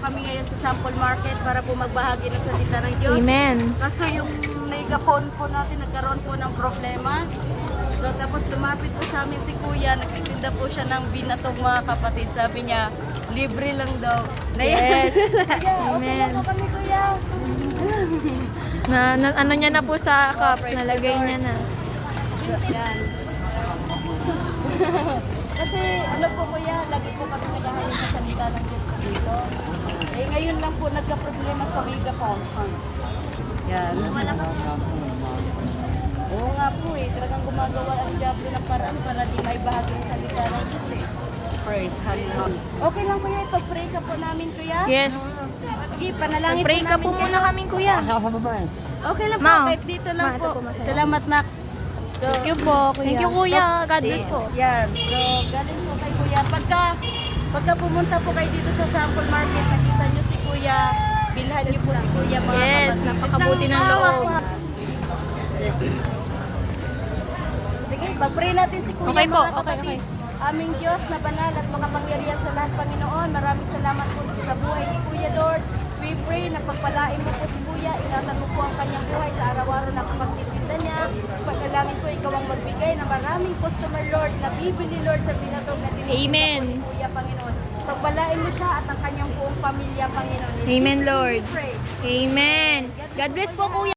kami ngayon sa sample market para po magbahagi ng salita ng Diyos. Amen. Kaso yung megapon po natin nagkaroon po ng problema. So tapos lumapit po sa amin si Kuya, nagtitinda po siya ng binatog mga kapatid. Sabi niya, libre lang daw. Yes. Kuya, okay Amen. lang po kami Kuya. Ano niya na po sa cups, nalagay niya na. Yan. Kasi ano po Kuya, lagi po kami naghahalin sa salita ng Diyos po dito. Eh ngayon lang po nagka-problema sa megapon. Yan. Oo nga po eh, talagang gumagawa ang diablo ng paraan para di maibahagi ang salita ng Diyos eh. Praise, hallelujah. Okay lang Kuya, ipag-pray ka po namin Kuya. Yes. Sige, panalangin Pray ka namin po muna kayo. kami, Kuya. Okay lang po, Ma. kahit dito lang Ma, po. ito po, masaya. Salamat Nak. So, Thank you po, Kuya. Thank you, Kuya. God bless po. Yan. So, galing po kay Kuya. Pagka pumunta po kayo dito sa sample market, nakita nyo si Kuya, bilhan nyo po si Kuya mga Yes, kapatid. napakabuti ng Hawak loob. po. Sige, pag-pray natin si Kuya Okay po, mga okay, kapatid. okay. Aming Diyos na banal at makapangyarihan sa lahat, Panginoon. Maraming salamat po sa buhay ni Kuya, Lord. We pray na pagpalain mo po si Kuya, ingatan mo po ang kanyang buhay sa araw-araw na pagtitinda niya. Pagkalangin ko, ikaw ang magbigay ng maraming customer, Lord, na bibili, Lord, sa binatog na tinitinda Amen. po ni Kuya, Panginoon. Pagpalain mo siya at ang kanyang buong pamilya, Panginoon. In Amen, Jesus' name we Lord. pray. Amen. God bless po, Kuya.